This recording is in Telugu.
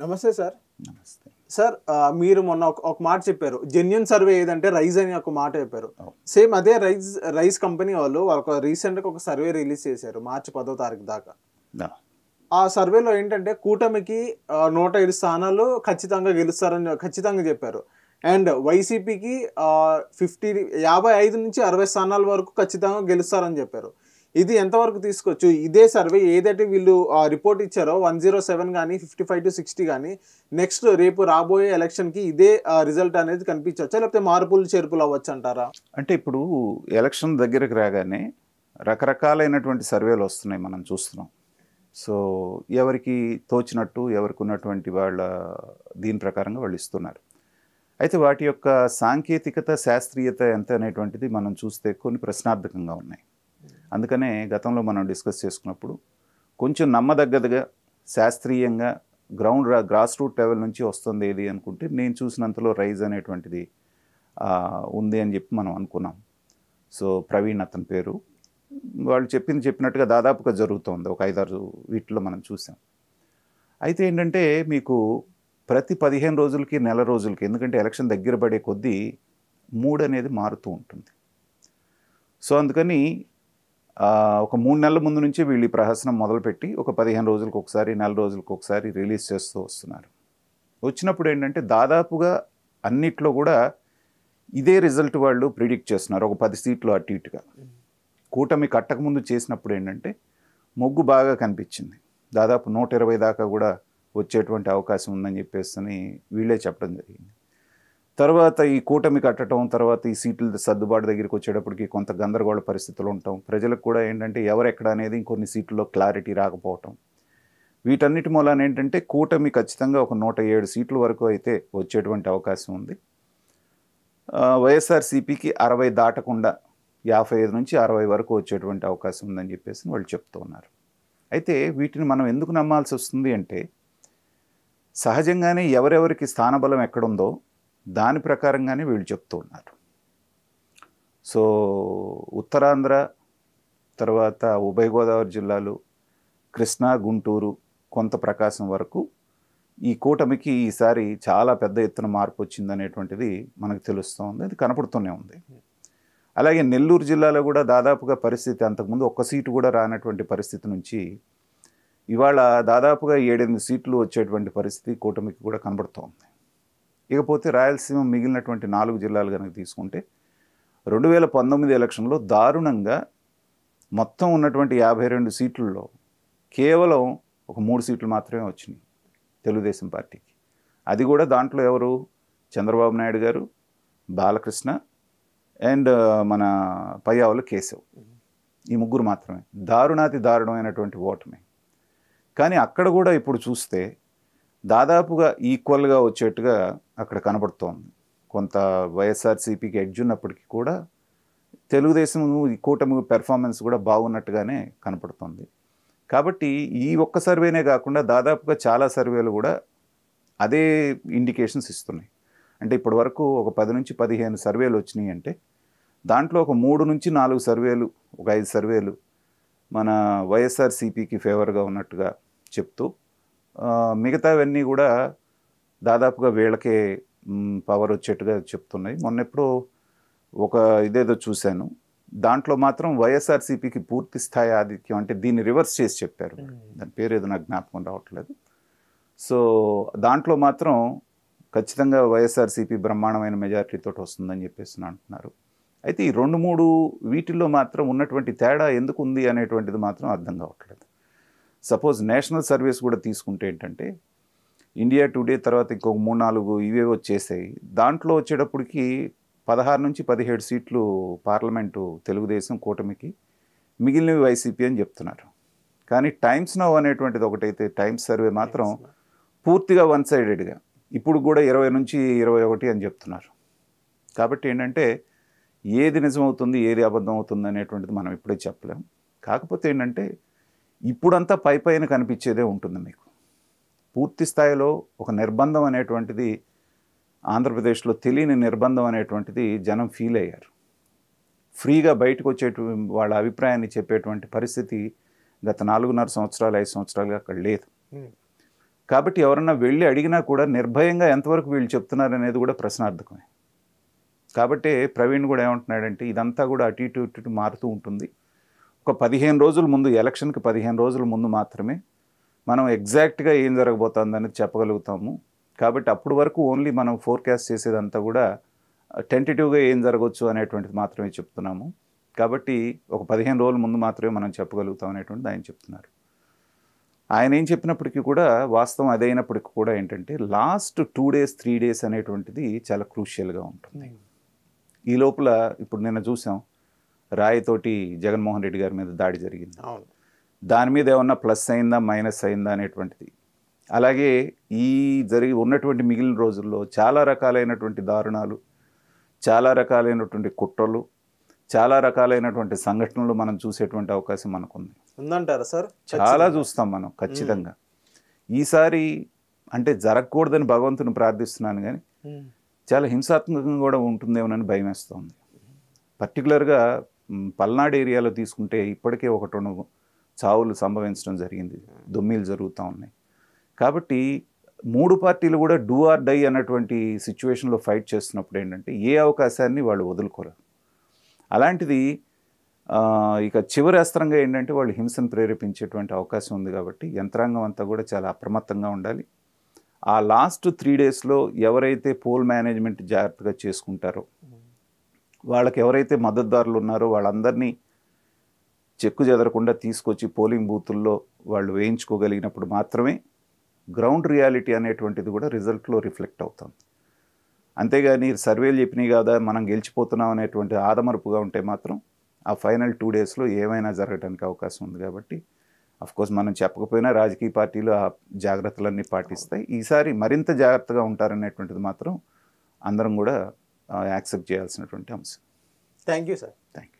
నమస్తే సార్. నమస్తే సార్ మీరు మొన్న ఒక మాట చెప్పారు. జెన్యూన్ సర్వే ఏదంటే రైజ్ అని ఒక మాట చెప్పారు. అవును. సేమ్ అదే రైజ్ కంపెనీ వాళ్ళు రీసెంట్గా ఒక సర్వే రిలీజ్ చేశారు మార్చి 10వ తారీఖు దాకా. ఆ సర్వేలో ఏంటంటే కూటమికి 105 స్థానాలు ఖచ్చితంగా గెలుస్తారని ఖచ్చితంగా చెప్పారు. అండ్ వైసీపీకి 55 నుంచి 60 స్థానాల వరకు ఖచ్చితంగా గెలుస్తారని చెప్పారు. ఇది ఎంతవరకు తీసుకోవచ్చు? ఇదే సర్వే ఏదైతే వీళ్ళు రిపోర్ట్ ఇచ్చారో 107 కానీ 55 to 60 కానీ నెక్స్ట్ రేపు రాబోయే ఎలక్షన్కి ఇదే రిజల్ట్ అనేది కనిపించవచ్చా, లేకపోతే మార్పులు చేర్పులు అవ్వచ్చు అంటారా? అంటే ఇప్పుడు ఎలక్షన్ దగ్గరకు రాగానే రకరకాలైనటువంటి సర్వేలు వస్తున్నాయి, మనం చూస్తున్నాం. సో ఎవరికి తోచినట్టు ఎవరికి ఉన్నటువంటి వాళ్ళ దీని ప్రకారంగా వాళ్ళు ఇస్తున్నారు. అయితే వాటి యొక్క సాంకేతికత శాస్త్రీయత ఎంత అనేటువంటిది మనం చూస్తే కొన్ని ప్రశ్నార్థకంగా ఉన్నాయి. అందుకనే గతంలో మనం డిస్కస్ చేసుకున్నప్పుడు కొంచెం నమ్మదగ్గదిగా శాస్త్రీయంగా గ్రాస్ రూట్ లెవెల్ నుంచి వస్తుంది ఏది అనుకుంటే నేను చూసినంతలో రైజ్ అనేటువంటిది ఉంది అని చెప్పి మనం అనుకున్నాం. సో ప్రవీణ్ అతని పేరు, వాళ్ళు చెప్పినట్టుగా దాదాపుగా జరుగుతుంది. ఒక 5-6 వీటిలో మనం చూసాం. అయితే ఏంటంటే మీకు ప్రతి 15 రోజులకి నెల రోజులకి, ఎందుకంటే ఎలక్షన్ దగ్గర పడే కొద్దీ మూడ్ అనేది మారుతూ ఉంటుంది. సో అందుకని ఒక 3 నెలల ముందు నుంచే వీళ్ళు ఈ ప్రహసనం మొదలుపెట్టి ఒక 15 రోజులకు ఒకసారి, నెల రోజులకు ఒకసారి రిలీజ్ చేస్తూ వస్తున్నారు. వచ్చినప్పుడు ఏంటంటే దాదాపుగా అన్నిట్లో కూడా ఇదే రిజల్ట్ వాళ్ళు ప్రిడిక్ట్ చేస్తున్నారు. ఒక 10 సీట్లు అటు ఇటుగా. కూటమి కట్టకముందు చేసినప్పుడు ఏంటంటే మొగ్గు బాగా కనిపించింది. దాదాపు 120 దాకా కూడా వచ్చేటువంటి అవకాశం ఉందని చెప్పేసి వీళ్ళే చెప్పడం జరిగింది. తర్వాత ఈ కూటమి కట్టడం, తర్వాత ఈ సీట్ల సర్దుబాటు దగ్గరికి వచ్చేటప్పటికి కొంత గందరగోళ పరిస్థితులు ఉంటాం. ప్రజలకు కూడా ఏంటంటే ఎవరెక్కడ అనేది ఇంకొన్ని సీట్లలో క్లారిటీ రాకపోవటం, వీటన్నిటి మూలాన ఏంటంటే కూటమి ఖచ్చితంగా ఒక 107 సీట్ల వరకు అయితే వచ్చేటువంటి అవకాశం ఉంది. వైఎస్ఆర్సీపీకి 60 దాటకుండా 55 నుంచి 60 వరకు వచ్చేటువంటి అవకాశం ఉందని చెప్పేసి వాళ్ళు చెప్తూ ఉన్నారు. అయితే వీటిని మనం ఎందుకు నమ్మాల్సి వస్తుంది అంటే సహజంగానే ఎవరెవరికి స్థానబలం ఎక్కడుందో దాని ప్రకారంగానే వీళ్ళు చెప్తూ ఉన్నారు. సో ఉత్తరాంధ్ర, తర్వాత ఉభయ గోదావరి జిల్లాలు, కృష్ణా, గుంటూరు, కొంత ప్రకాశం వరకు ఈ కూటమికి ఈసారి చాలా పెద్ద ఎత్తున మార్పు వచ్చిందనేటువంటిది మనకు తెలుస్తోంది. అది కనపడుతూనే ఉంది. అలాగే నెల్లూరు జిల్లాలో కూడా దాదాపుగా పరిస్థితి అంతకుముందు ఒక్క సీటు కూడా రానటువంటి పరిస్థితి నుంచి ఇవాళ దాదాపుగా 7-8 సీట్లు వచ్చేటువంటి పరిస్థితి కూటమికి కూడా కనబడుతోంది. ఇకపోతే రాయలసీమ మిగిలినటువంటి 4 జిల్లాలు కనుక తీసుకుంటే 2019 ఎలక్షన్లో దారుణంగా మొత్తం ఉన్నటువంటి 52 సీట్లలో కేవలం ఒక 3 సీట్లు మాత్రమే వచ్చినాయి తెలుగుదేశం పార్టీకి. అది కూడా దాంట్లో ఎవరు? చంద్రబాబు నాయుడు గారు, బాలకృష్ణ అండ్ మన పయ్యావుల కేశవ్, ఈ ముగ్గురు మాత్రమే. దారుణాతి దారుణమైనటువంటి ఓటమి. కానీ అక్కడ కూడా ఇప్పుడు చూస్తే దాదాపుగా ఈక్వల్గా వచ్చేట్టుగా అక్కడ కనబడుతోంది. కొంత వైఎస్ఆర్సీపీకి ఎడ్జ్ ఉన్నప్పటికీ కూడా తెలుగుదేశం ఈ కూటమి పెర్ఫార్మెన్స్ కూడా బాగున్నట్టుగానే కనపడుతుంది. కాబట్టి ఈ ఒక్క సర్వేనే కాకుండా దాదాపుగా చాలా సర్వేలు కూడా అదే ఇండికేషన్స్ ఇస్తున్నాయి. అంటే ఇప్పటి వరకు ఒక 10 నుంచి 15 సర్వేలు వచ్చినాయి అంటే దాంట్లో ఒక 3 నుంచి 4 సర్వేలు, ఒక 5 సర్వేలు మన వైఎస్ఆర్సీపీకి ఫేవర్గా ఉన్నట్టుగా చెప్తూ మిగతావన్నీ కూడా దాదాపుగా వీళ్ళకే పవర్ వచ్చేట్టుగా చెప్తున్నాయి. మొన్నెప్పుడు ఒక ఇదేదో చూశాను, దాంట్లో మాత్రం వైఎస్ఆర్సీపీకి పూర్తి స్థాయి ఆధిక్యం, అంటే దీన్ని రివర్స్ చేసి చెప్పారు. దాని పేరు ఏదో నాకు జ్ఞాపకం రావట్లేదు. సో దాంట్లో మాత్రం ఖచ్చితంగా వైఎస్ఆర్సీపీ బ్రహ్మాండమైన మెజారిటీతో వస్తుందని చెప్పేసి అంటున్నారు. అయితే ఈ 2-3 వీటిల్లో మాత్రం ఉన్నటువంటి తేడా ఎందుకు ఉంది అనేటువంటిది మాత్రం అర్థం కావట్లేదు. సపోజ్ నేషనల్ సర్వీస్ కూడా తీసుకుంటే ఏంటంటే ఇండియా టుడే తర్వాత ఇంకొక 3-4 ఇవే వచ్చేసాయి. దాంట్లో వచ్చేటప్పటికి 16 నుంచి 17 సీట్లు పార్లమెంటు తెలుగుదేశం కూటమికి, మిగిలినవి వైసీపీ అని చెప్తున్నారు. కానీ టైమ్స్ నౌ అనేటువంటిది ఒకటైతే టైమ్స్ సర్వే మాత్రం పూర్తిగా వన్ సైడెడ్గా ఇప్పుడు కూడా 20 నుంచి 21 అని చెప్తున్నారు. కాబట్టి ఏంటంటే ఏది నిజమవుతుంది ఏది అబద్ధం అవుతుంది అనేటువంటిది మనం ఇప్పుడే చెప్పలేం. కాకపోతే ఏంటంటే ఇప్పుడంతా పైన కనిపించేదే ఉంటుంది. మీకు పూర్తి స్థాయిలో ఒక నిర్బంధం అనేటువంటిది ఆంధ్రప్రదేశ్లో తెలియని నిర్బంధం అనేటువంటిది జనం ఫీల్ అయ్యారు. ఫ్రీగా బయటకు వచ్చేటువంటి వాళ్ళ అభిప్రాయాన్ని చెప్పేటువంటి పరిస్థితి గత 4.5 సంవత్సరాలు 5 సంవత్సరాలుగా అక్కడ లేదు. కాబట్టి ఎవరన్నా వెళ్ళి అడిగినా కూడా నిర్భయంగా ఎంతవరకు వీళ్ళు చెప్తున్నారు అనేది కూడా ప్రశ్నార్థకమే. కాబట్టి ప్రవీణ్ కూడా ఏమంటున్నాడంటే ఇదంతా కూడా అటు ఇటు ఇటు మారుతూ ఉంటుంది. ఒక 15 రోజుల ముందు, ఎలక్షన్కి 15 రోజుల ముందు మాత్రమే మనం ఎగ్జాక్ట్గా ఏం జరగబోతుంది అనేది చెప్పగలుగుతాము. కాబట్టి అప్పటి వరకు ఓన్లీ మనం ఫోర్కాస్ట్ చేసేదంతా కూడా టెంటేటివ్గా ఏం జరగవచ్చు అనేటువంటిది మాత్రమే చెప్తున్నాము. కాబట్టి ఒక 15 రోజుల ముందు మాత్రమే మనం చెప్పగలుగుతాం అనేటువంటిది ఆయన చెప్తున్నారు. ఆయన ఏం చెప్పినప్పటికీ కూడా వాస్తవం అదైనప్పటికీ కూడా ఏంటంటే లాస్ట్ 2 days 3 days అనేటువంటిది చాలా క్రూషియల్గా ఉంటుంది. ఈ లోపల ఇప్పుడు నిన్న చూసాం, రాయితోటి జగన్మోహన్ రెడ్డి గారి మీద దాడి జరిగింది. దాని మీద ఏమన్నా ప్లస్ అయిందా మైనస్ అయిందా అనేటువంటిది. అలాగే ఈ ఉన్నటువంటి మిగిలిన రోజుల్లో చాలా రకాలైనటువంటి దారుణాలు, చాలా రకాలైనటువంటి కుట్రలు, చాలా రకాలైనటువంటి సంఘటనలు మనం చూసేటువంటి అవకాశం మనకుంది. ఉందంటారా సార్? చాలా చూస్తాం మనం ఖచ్చితంగా. ఈసారి అంటే జరగకూడదని భగవంతుని ప్రార్థిస్తున్నాను, కానీ చాలా హింసాత్మకంగా కూడా ఉంటుందేమోనని భయం వేస్తుంది. పర్టికులర్గా పల్నాడు ఏరియాలో తీసుకుంటే ఇప్పటికే 1-2 చావులు సంభవించడం జరిగింది, దొమ్మిలు జరుగుతూ ఉన్నాయి. కాబట్టి 3 పార్టీలు కూడా డూ ఆర్ డై అన్నటువంటి సిచ్యువేషన్లో ఫైట్ చేస్తున్నప్పుడు ఏంటంటే ఏ అవకాశాన్ని వాళ్ళు వదులుకోలేరు. అలాంటిది ఇక చివరి అస్త్రంగా ఏంటంటే వాళ్ళు హింసను ప్రేరేపించేటువంటి అవకాశం ఉంది. కాబట్టి యంత్రాంగం అంతా కూడా చాలా అప్రమత్తంగా ఉండాలి. ఆ లాస్ట్ 3 daysలో ఎవరైతే పోల్ మేనేజ్మెంట్ జాగ్రత్తగా చేసుకుంటారో, వాళ్ళకి ఎవరైతే మద్దతుదారులు ఉన్నారో వాళ్ళందరినీ చెక్కు చెదరకుండా తీసుకొచ్చి పోలింగ్ బూతుల్లో వాళ్ళు వేయించుకోగలిగినప్పుడు మాత్రమే గ్రౌండ్ రియాలిటీ అనేటువంటిది కూడా రిజల్ట్లో రిఫ్లెక్ట్ అవుతుంది. అంతేగాని సర్వేలు చెప్పినాయి కదా మనం గెలిచిపోతున్నాం అనేటువంటి ఆదమరుపుగా ఉంటే మాత్రం ఆ ఫైనల్ 2 daysలో ఏమైనా జరగడానికి అవకాశం ఉంది. కాబట్టి అఫ్కోర్స్ మనం చెప్పకపోయినా రాజకీయ పార్టీలు ఆ జాగ్రత్తలన్నీ పాటిస్తాయి. ఈసారి మరింత జాగ్రత్తగా ఉంటారనేటువంటిది మాత్రం అందరం కూడా యాక్సెప్ట్ చేయాల్సినటువంటి అంశం. Thank you sir. Thank you.